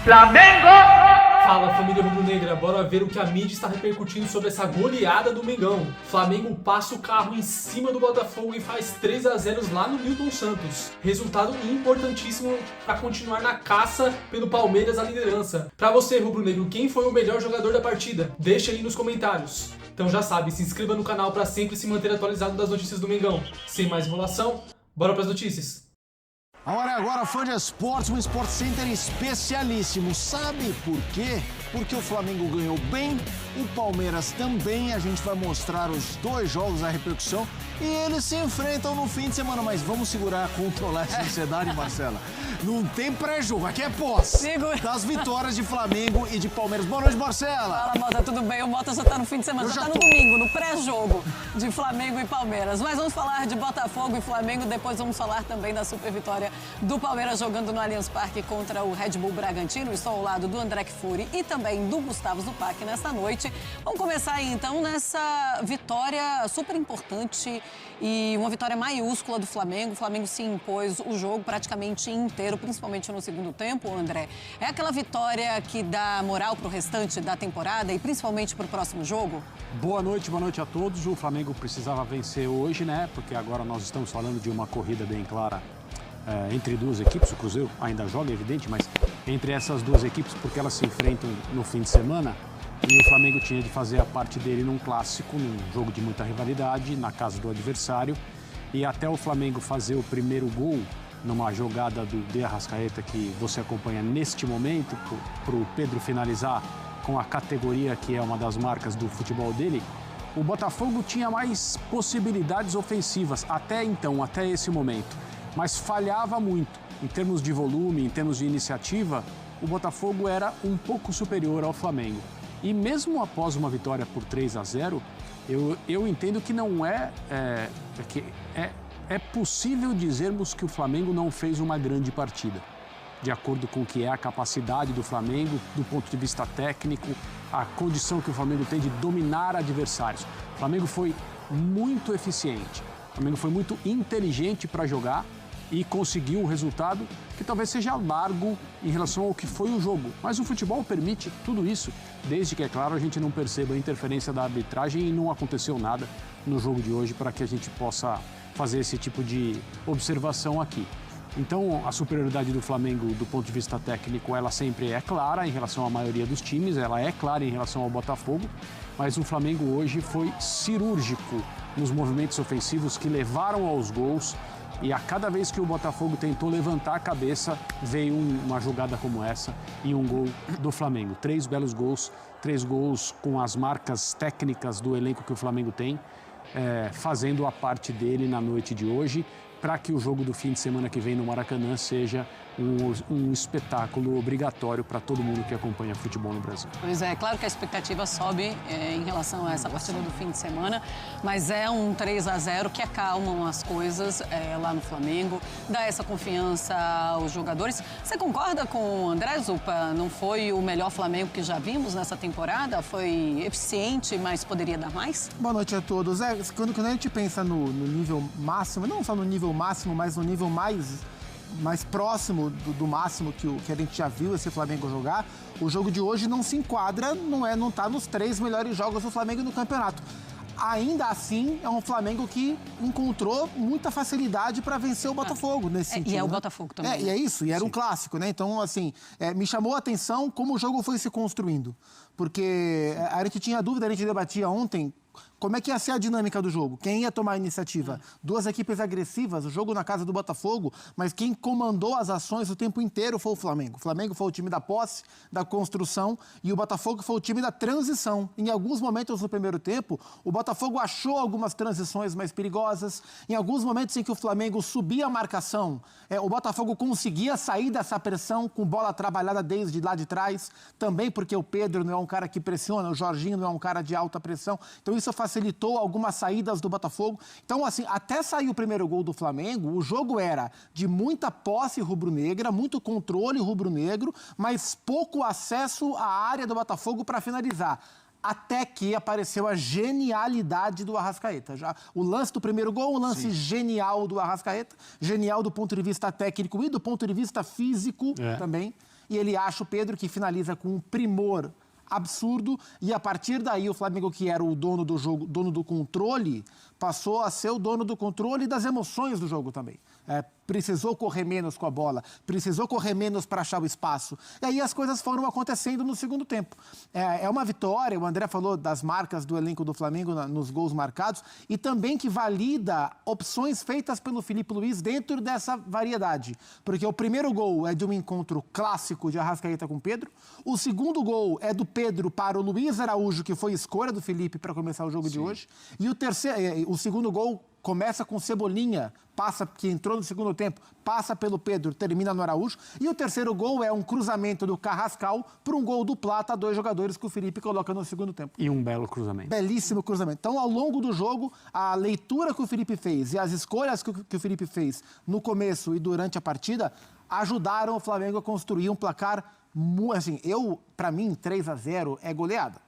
Flamengo! Fala, família rubro-negra, bora ver o que a mídia está repercutindo sobre essa goleada do Mengão. Flamengo passa o carro em cima do Botafogo e faz 3-0 lá no Newton Santos. Resultado importantíssimo para continuar na caça pelo Palmeiras à liderança. Para você, rubro-negro, quem foi o melhor jogador da partida? Deixa aí nos comentários. Então já sabe, se inscreva no canal para sempre se manter atualizado das notícias do Mengão. Sem mais enrolação, bora para as notícias. A hora é agora, fã de esportes, um Sport Center especialíssimo. Sabe por quê? Porque o Flamengo ganhou bem, o Palmeiras também. A gente vai mostrar os dois jogos, a repercussão. E eles se enfrentam no fim de semana. Mas vamos segurar, controlar essa ansiedade, Marcela. Não tem pré-jogo, aqui é pós. Segura. Das vitórias de Flamengo e de Palmeiras. Boa noite, Marcela. Fala, Mota, tudo bem? O Mota só tá no fim de semana, só tá no domingo, no pré-jogo de Flamengo e Palmeiras. Mas vamos falar de Botafogo e Flamengo, depois vamos falar também da super vitória do Palmeiras jogando no Allianz Parque contra o Red Bull Bragantino. Estou ao lado do André Kfouri e também do Gustavo Zupac nesta noite. Vamos começar aí então nessa vitória super importante e uma vitória maiúscula do Flamengo. O Flamengo se impôs o jogo praticamente inteiro, principalmente no segundo tempo, André. É aquela vitória que dá moral para o restante da temporada e principalmente para o próximo jogo? Boa noite a todos. O Flamengo precisava vencer hoje, né? Porque agora nós estamos falando de uma corrida bem clara entre duas equipes. O Cruzeiro ainda joga, é evidente, mas entre essas duas equipes, porque elas se enfrentam no fim de semana. E o Flamengo tinha de fazer a parte dele num clássico, num jogo de muita rivalidade, na casa do adversário. E até o Flamengo fazer o primeiro gol, numa jogada do De Arrascaeta que você acompanha neste momento, para o Pedro finalizar com a categoria que é uma das marcas do futebol dele, o Botafogo tinha mais possibilidades ofensivas até então, até esse momento, mas falhava muito. Em termos de volume, em termos de iniciativa, o Botafogo era um pouco superior ao Flamengo. E mesmo após uma vitória por 3-0, eu entendo que não é possível dizermos que o Flamengo não fez uma grande partida. De acordo com o que é a capacidade do Flamengo, do ponto de vista técnico, a condição que o Flamengo tem de dominar adversários. O Flamengo foi muito eficiente, o Flamengo foi muito inteligente para jogar e conseguiu o resultado que talvez seja largo em relação ao que foi o jogo. Mas o futebol permite tudo isso, desde que, é claro, a gente não perceba a interferência da arbitragem e não aconteceu nada no jogo de hoje para que a gente possa fazer esse tipo de observação aqui. Então, a superioridade do Flamengo, do ponto de vista técnico, ela sempre é clara em relação à maioria dos times, ela é clara em relação ao Botafogo, mas o Flamengo hoje foi cirúrgico nos movimentos ofensivos que levaram aos gols. E a cada vez que o Botafogo tentou levantar a cabeça, veio uma jogada como essa e um gol do Flamengo. 3 belos gols, 3 gols com as marcas técnicas do elenco que o Flamengo tem, fazendo a parte dele na noite de hoje, para que o jogo do fim de semana que vem no Maracanã seja um espetáculo obrigatório para todo mundo que acompanha futebol no Brasil. Pois é, claro que a expectativa sobe em relação a essa partida do fim de semana, mas é um 3-0 que acalmam as coisas lá no Flamengo, dá essa confiança aos jogadores. Você concorda com o André Zupa? Não foi o melhor Flamengo que já vimos nessa temporada? Foi eficiente, mas poderia dar mais? Boa noite a todos. Quando a gente pensa no nível máximo, não só no nível máximo, mas no nível mais próximo do máximo que a gente já viu esse Flamengo jogar, o jogo de hoje não se enquadra, não tá nos 3 melhores jogos do Flamengo no campeonato. Ainda assim, é um Flamengo que encontrou muita facilidade para vencer o Botafogo nesse sentido. E é o né? Botafogo também. E é isso, e era um clássico, né? Então, assim, me chamou a atenção como o jogo foi se construindo. Porque a gente tinha dúvida, a gente debatia ontem, como é que ia ser a dinâmica do jogo? Quem ia tomar a iniciativa? 2 equipes agressivas, o jogo na casa do Botafogo, mas quem comandou as ações o tempo inteiro foi o Flamengo. O Flamengo foi o time da posse, da construção, e o Botafogo foi o time da transição. Em alguns momentos no primeiro tempo, o Botafogo achou algumas transições mais perigosas. Em alguns momentos em que o Flamengo subia a marcação, o Botafogo conseguia sair dessa pressão com bola trabalhada desde lá de trás, também porque o Pedro não é um cara que pressiona, o Jorginho não é um cara de alta pressão. Então isso facilitou algumas saídas do Botafogo. Então, assim, até sair o primeiro gol do Flamengo, o jogo era de muita posse rubro-negra, muito controle rubro-negro, mas pouco acesso à área do Botafogo para finalizar. Até que apareceu a genialidade do Arrascaeta. Já o lance do primeiro gol, um lance genial do Arrascaeta, genial do ponto de vista técnico e do ponto de vista físico também. e ele acha o Pedro, que finaliza com um primor absurdo, e a partir daí o Flamengo, que era o dono do jogo, dono do controle, passou a ser o dono do controle e das emoções do jogo também. Precisou correr menos com a bola, precisou correr menos para achar o espaço. E aí as coisas foram acontecendo no segundo tempo. É uma vitória, o André falou das marcas do elenco do Flamengo nos gols marcados, e também que valida opções feitas pelo Filipe Luís dentro dessa variedade. Porque o primeiro gol é de um encontro clássico de Arrascaeta com Pedro, o segundo gol é do Pedro para o Luiz Araújo, que foi escolha do Felipe para começar o jogo de hoje, e o segundo gol começa com Cebolinha, que entrou no segundo tempo, passa pelo Pedro, termina no Araújo. E o terceiro gol é um cruzamento do Carrascal para um gol do Plata, 2 jogadores que o Felipe coloca no segundo tempo. E um belo cruzamento. Belíssimo cruzamento. Então, ao longo do jogo, a leitura que o Felipe fez e as escolhas que o Felipe fez no começo e durante a partida ajudaram o Flamengo a construir um placar, assim, para mim, 3-0 é goleada.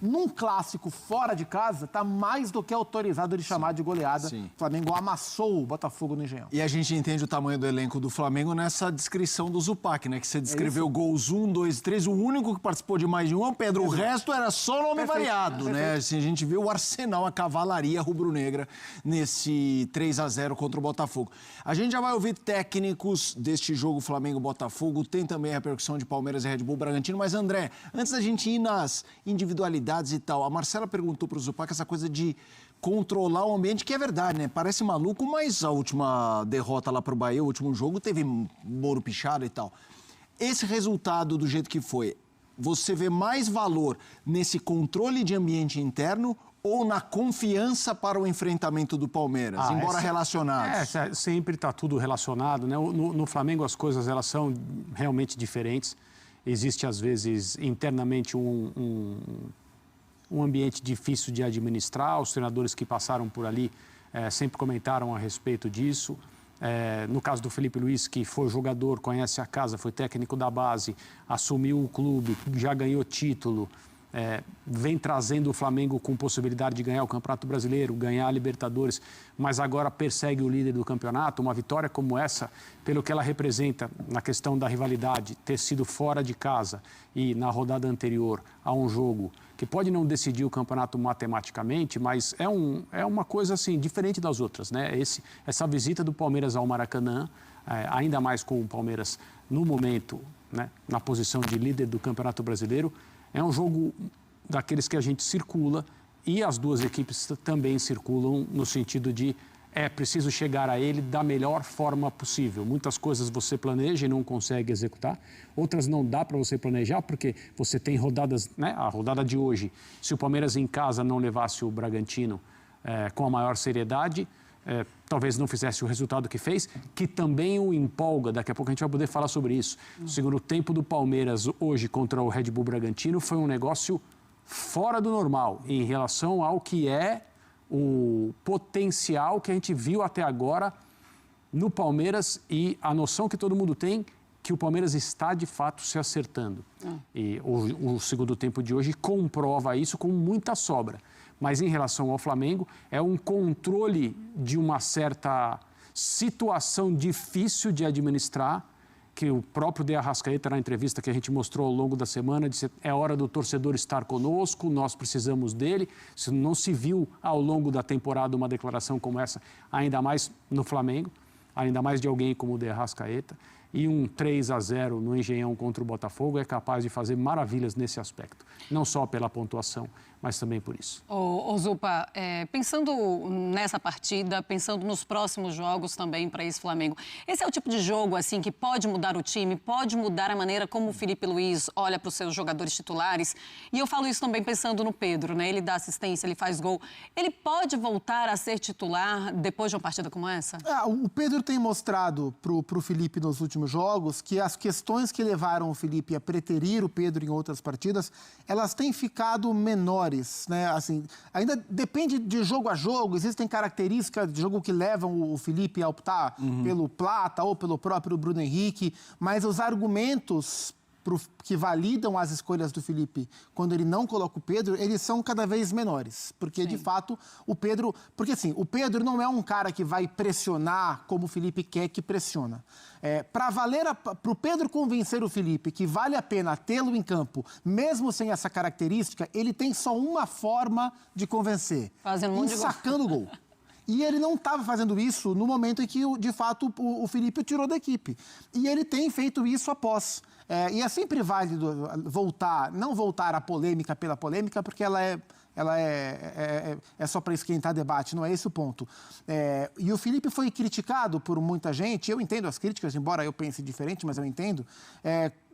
Num clássico fora de casa, está mais do que autorizado de chamar de goleada. Sim. O Flamengo amassou o Botafogo no Engenhão. E a gente entende o tamanho do elenco do Flamengo nessa descrição do Zupac, né? Que você descreveu gols 1, 2, 3. O único que participou de mais de um é o Pedro. O resto era só nome variado, né? Assim, a gente vê o arsenal, a cavalaria rubro-negra nesse 3-0 contra o Botafogo. A gente já vai ouvir técnicos deste jogo Flamengo-Botafogo. Tem também a repercussão de Palmeiras e Red Bull Bragantino. Mas, André, antes da gente ir nas individualidades e tal, a Marcela perguntou para o Zupac essa coisa de controlar o ambiente, que é verdade, né? Parece maluco, mas a última derrota lá para o Bahia, o último jogo, teve Moro pichado e tal. Esse resultado, do jeito que foi, você vê mais valor nesse controle de ambiente interno ou na confiança para o enfrentamento do Palmeiras, embora relacionados? Sempre está tudo relacionado, né? No Flamengo as coisas elas são realmente diferentes. Existe, às vezes, internamente um ambiente difícil de administrar. Os treinadores que passaram por ali sempre comentaram a respeito disso. No caso do Filipe Luís, que foi jogador, conhece a casa, foi técnico da base, assumiu o clube, já ganhou título, vem trazendo o Flamengo com possibilidade de ganhar o Campeonato Brasileiro, ganhar a Libertadores, mas agora persegue o líder do campeonato. Uma vitória como essa, pelo que ela representa na questão da rivalidade, ter sido fora de casa e na rodada anterior a um jogo que pode não decidir o campeonato matematicamente, mas é uma coisa assim diferente das outras, né? Essa visita do Palmeiras ao Maracanã, ainda mais com o Palmeiras no momento, né, na posição de líder do Campeonato Brasileiro, é um jogo daqueles que a gente circula e as duas equipes também circulam no sentido de preciso chegar a ele da melhor forma possível. Muitas coisas você planeja e não consegue executar, outras não dá para você planejar porque você tem rodadas, né? A rodada de hoje, se o Palmeiras em casa não levasse o Bragantino com a maior seriedade, talvez não fizesse o resultado que fez, que também o empolga. Daqui a pouco a gente vai poder falar sobre isso. O segundo tempo do Palmeiras hoje contra o Red Bull Bragantino foi um negócio fora do normal em relação ao que é o potencial que a gente viu até agora no Palmeiras e a noção que todo mundo tem que o Palmeiras está de fato se acertando. E o segundo tempo de hoje comprova isso com muita sobra. Mas em relação ao Flamengo, é um controle de uma certa situação difícil de administrar, que o próprio De Arrascaeta, na entrevista que a gente mostrou ao longo da semana, disse: é hora do torcedor estar conosco, nós precisamos dele. Se não se viu ao longo da temporada uma declaração como essa, ainda mais no Flamengo, ainda mais de alguém como o De Arrascaeta. E um 3-0 no Engenhão contra o Botafogo é capaz de fazer maravilhas nesse aspecto. Não só pela pontuação, mas também por isso. Ô Zupa, pensando nessa partida, pensando nos próximos jogos também para esse Flamengo, esse é o tipo de jogo assim que pode mudar o time, pode mudar a maneira como o Filipe Luís olha para os seus jogadores titulares. E eu falo isso também pensando no Pedro, né? Ele dá assistência, ele faz gol. Ele pode voltar a ser titular depois de uma partida como essa? O Pedro tem mostrado pro Filipe nos últimos jogos que as questões que levaram o Filipe a preterir o Pedro em outras partidas, elas têm ficado menores, né? Assim, ainda depende de jogo a jogo, existem características de jogo que levam o Filipe a optar pelo Plata ou pelo próprio Bruno Henrique, mas os argumentos que validam as escolhas do Felipe quando ele não coloca o Pedro, eles são cada vez menores. Porque, de fato, o Pedro... Porque, assim, o Pedro não é um cara que vai pressionar como o Felipe quer que pressiona. Para o Pedro convencer o Felipe que vale a pena tê-lo em campo, mesmo sem essa característica, ele tem só uma forma de convencer. Sacando o gol. E ele não estava fazendo isso no momento em que, de fato, o Felipe o tirou da equipe. E ele tem feito isso após. E é sempre válido não voltar à polêmica pela polêmica, porque ela é só para esquentar debate, não é esse o ponto. E o Felipe foi criticado por muita gente, eu entendo as críticas, embora eu pense diferente, mas eu entendo,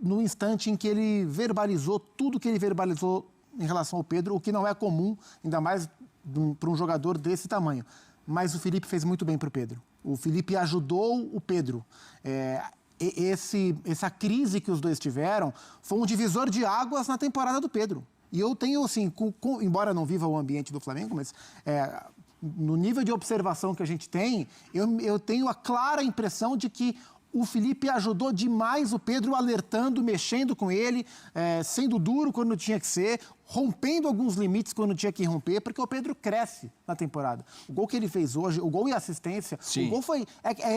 no instante em que ele verbalizou tudo que ele verbalizou em relação ao Pedro, o que não é comum, ainda mais para um jogador desse tamanho. Mas o Felipe fez muito bem para o Pedro. O Felipe ajudou o Pedro. Essa crise que os dois tiveram foi um divisor de águas na temporada do Pedro. E eu tenho, assim, embora não viva o ambiente do Flamengo, mas no nível de observação que a gente tem, eu tenho a clara impressão de que o Felipe ajudou demais o Pedro, alertando, mexendo com ele, sendo duro quando tinha que ser, rompendo alguns limites quando tinha que romper, porque o Pedro cresce na temporada. O gol que ele fez hoje, o gol e a assistência, sim. O gol foi...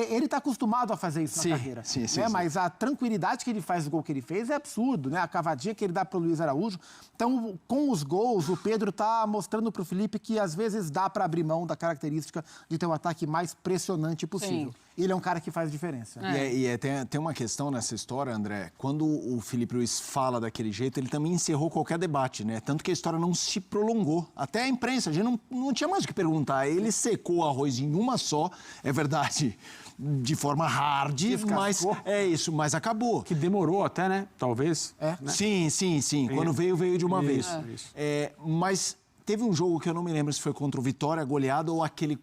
ele está acostumado a fazer isso na carreira. Sim. Mas a tranquilidade que ele faz do gol que ele fez é absurdo, né? A cavadinha que ele dá para o Luiz Araújo. Então, com os gols, o Pedro está mostrando para o Felipe que às vezes dá para abrir mão da característica de ter um ataque mais pressionante possível. Sim. Ele é um cara que faz diferença. Tem uma questão nessa história, André. Quando o Felipe Luiz fala daquele jeito, ele também encerrou qualquer debate, né? Tanto que a história não se prolongou. Até a imprensa, a gente não tinha mais o que perguntar. Ele secou o arroz em uma só, é verdade, de forma hard, mas é isso, mas acabou. Que demorou até, né? Talvez. Né? Sim. Quando veio de uma vez. Mas teve um jogo que eu não me lembro se foi contra o Vitória, goleado, ou aquele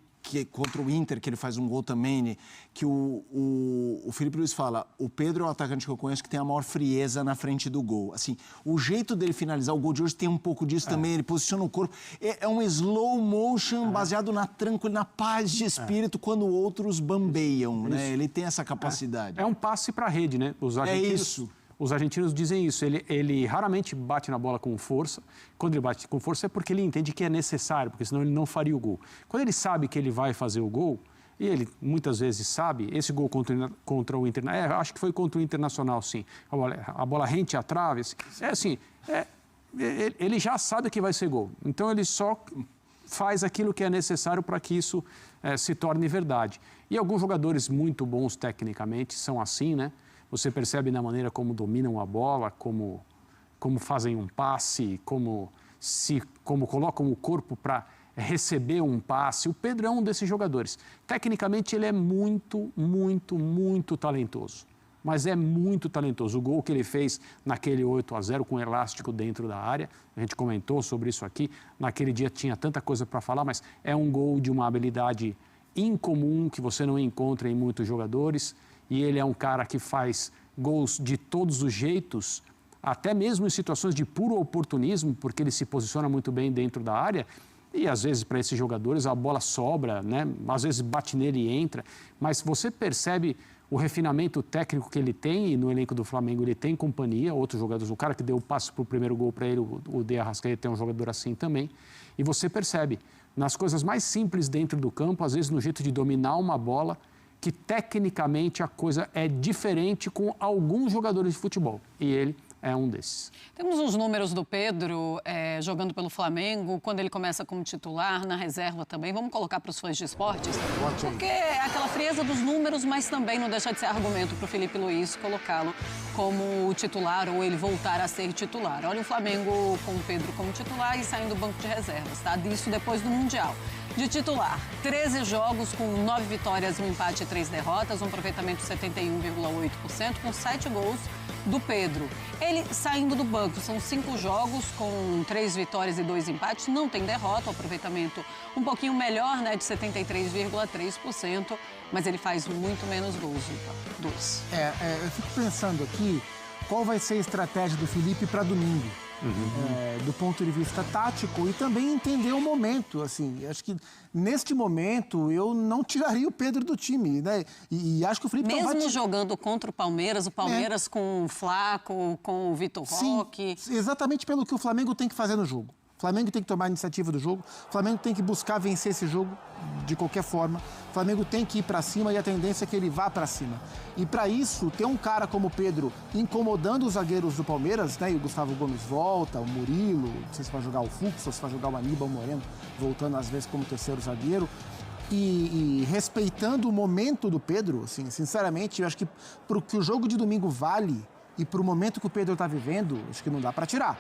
contra o Inter, que ele faz um gol também, que o Felipe Luiz fala, o Pedro é o atacante que eu conheço que tem a maior frieza na frente do gol. Assim, o jeito dele finalizar o gol de hoje tem um pouco disso também, ele posiciona o corpo. É um slow motion baseado na tranquilidade, na paz de espírito, quando outros bambeiam, né? Ele tem essa capacidade. É um passe para a rede, né? Os argentinos dizem isso, ele raramente bate na bola com força. Quando ele bate com força é porque ele entende que é necessário, porque senão ele não faria o gol. Quando ele sabe que ele vai fazer o gol, e ele muitas vezes sabe, esse gol contra o Internacional, acho que foi contra o Internacional, sim. A bola rente à trave, ele já sabe que vai ser gol. Então ele só faz aquilo que é necessário para que isso se torne verdade. E alguns jogadores muito bons tecnicamente são assim, né? Você percebe na maneira como dominam a bola, como fazem um passe, como colocam o corpo para receber um passe. O Pedro é um desses jogadores. Tecnicamente, ele é muito, muito, muito talentoso. Mas é muito talentoso. O gol que ele fez naquele 8-0 com o elástico dentro da área, a gente comentou sobre isso aqui. Naquele dia tinha tanta coisa para falar, mas é um gol de uma habilidade incomum que você não encontra em muitos jogadores. E ele é um cara que faz gols de todos os jeitos, até mesmo em situações de puro oportunismo, porque ele se posiciona muito bem dentro da área. E, às vezes, para esses jogadores, a bola sobra, né? Às vezes bate nele e entra. Mas você percebe o refinamento técnico que ele tem, e no elenco do Flamengo ele tem companhia, outros jogadores. O cara que deu o passe para o primeiro gol para ele, o De Arrascaeta, é um jogador assim também. E você percebe, nas coisas mais simples dentro do campo, às vezes no jeito de dominar uma bola, que tecnicamente a coisa é diferente com alguns jogadores de futebol. E ele é um desses. Temos os números do Pedro jogando pelo Flamengo, quando ele começa como titular, na reserva também. Vamos colocar para os fãs de esportes? Porque é aquela frieza dos números, mas também não deixa de ser argumento para o Felipe Luiz colocá-lo como titular ou ele voltar a ser titular. Olha o Flamengo com o Pedro como titular e saindo do banco de reservas, tá? Disso depois do Mundial. De titular, 13 jogos com 9 vitórias, um empate e 3 derrotas, um aproveitamento de 71,8%, com 7 gols do Pedro. Ele saindo do banco, são 5 jogos com 3 vitórias e 2 empates, não tem derrota, o aproveitamento um pouquinho melhor, né, de 73,3%, mas ele faz muito menos gols, 2. Eu fico pensando aqui, qual vai ser a estratégia do Felipe para domingo? do ponto de vista tático e também entender o momento. Assim, acho que neste momento eu não tiraria o Pedro do time, né? E acho que o Felipe mesmo jogando contra o Palmeiras com o Flaco, com o Vitor Roque. Exatamente pelo que o Flamengo tem que fazer no jogo. O Flamengo tem que tomar a iniciativa do jogo, o Flamengo tem que buscar vencer esse jogo de qualquer forma, o Flamengo tem que ir para cima e a tendência é que ele vá para cima. E para isso, ter um cara como o Pedro incomodando os zagueiros do Palmeiras, né? E o Gustavo Gomes volta, o Murilo, não sei se vai jogar o Fux ou se vai jogar o Aníbal Moreno, voltando às vezes como terceiro zagueiro. E respeitando o momento do Pedro, assim, sinceramente, eu acho que para o que o jogo de domingo vale e para o momento que o Pedro está vivendo, acho que não dá para tirar.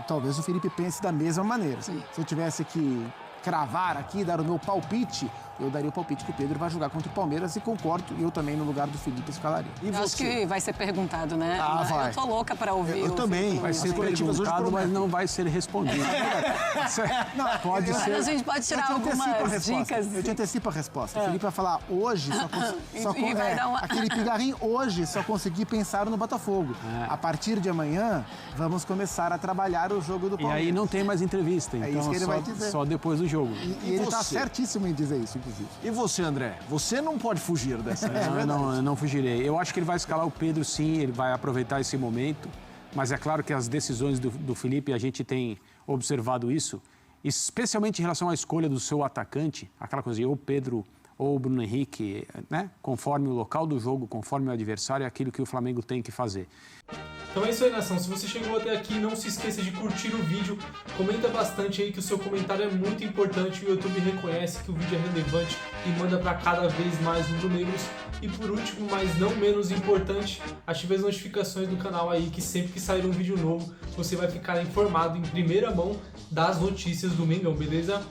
Talvez o Felipe pense da mesma maneira. Sim. Se eu tivesse que cravar aqui, dar o meu palpite, eu daria o palpite que o Pedro vai jogar contra o Palmeiras e concordo, eu também no lugar do Felipe escalaria. E Eu acho que vai ser perguntado, né? Vai. Eu tô louca para ouvir. Eu também. Vai ser perguntado, mas não vai ser respondido. Não, Pode Mas ser. a gente pode tirar algumas dicas. Eu te antecipo a resposta. O Felipe vai falar hoje, aquele pigarrinho hoje só consegui pensar no Botafogo. A partir de amanhã, vamos começar a trabalhar o jogo do E Palmeiras. aí não tem mais entrevista, então isso que ele vai dizer. só depois do jogo. E ele está você? certíssimo em dizer isso, inclusive. E você, André? Você não pode fugir dessa. Eu não fugirei. Eu acho que ele vai escalar o Pedro, sim, ele vai aproveitar esse momento, mas é claro que as decisões do Felipe, a gente tem observado isso, especialmente em relação à escolha do seu atacante, aquela coisa de ou Pedro ou Bruno Henrique, né? Conforme o local do jogo, conforme o adversário, é aquilo que o Flamengo tem que fazer. Então é isso aí, nação. Se você chegou até aqui, não se esqueça de curtir o vídeo. Comenta bastante aí, que o seu comentário é muito importante. O YouTube reconhece que o vídeo é relevante e manda para cada vez mais rubro-negros. E por último, mas não menos importante, ative as notificações do canal aí, que sempre que sair um vídeo novo, você vai ficar informado em primeira mão das notícias do Mengão, beleza?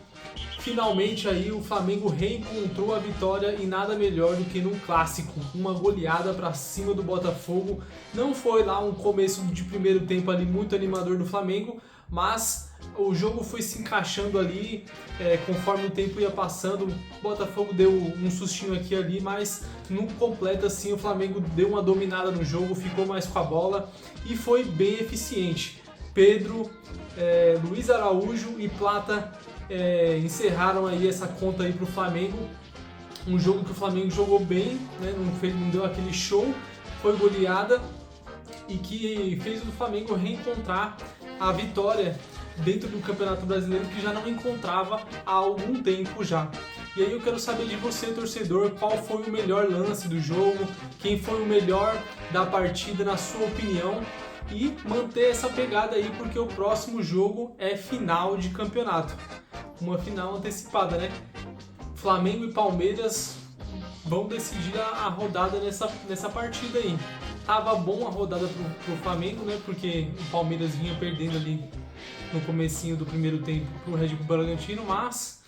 Finalmente aí o Flamengo reencontrou a vitória e nada melhor do que num clássico, uma goleada para cima do Botafogo. Não foi lá um começo de primeiro tempo ali muito animador do Flamengo, mas o jogo foi se encaixando ali conforme o tempo ia passando. O Botafogo deu um sustinho aqui e ali, mas no completo assim o Flamengo deu uma dominada no jogo, ficou mais com a bola e foi bem eficiente. Pedro, Luiz Araújo e Plata encerraram aí essa conta aí pro Flamengo. Um jogo que o Flamengo jogou bem, né? Não deu aquele show, foi goleada e que fez o Flamengo reencontrar a vitória dentro do Campeonato Brasileiro, que já não encontrava há algum tempo já. E aí eu quero saber de você, torcedor, qual foi o melhor lance do jogo, quem foi o melhor da partida na sua opinião, e manter essa pegada aí, porque o próximo jogo é final de campeonato. Uma final antecipada, né? Flamengo e Palmeiras vão decidir a rodada nessa partida aí. Tava bom a rodada pro Flamengo, né? Porque o Palmeiras vinha perdendo ali no comecinho do primeiro tempo pro Red Bull Bragantino, mas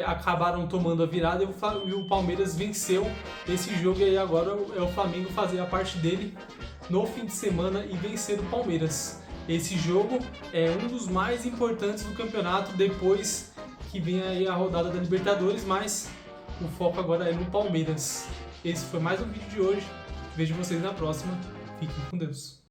acabaram tomando a virada e o Palmeiras venceu esse jogo. E aí agora é o Flamengo fazer a parte dele no fim de semana e vencer o Palmeiras. Esse jogo é um dos mais importantes do campeonato, depois que vem aí a rodada da Libertadores, mas o foco agora é no Palmeiras. Esse foi mais um vídeo de hoje. Vejo vocês na próxima. Fiquem com Deus.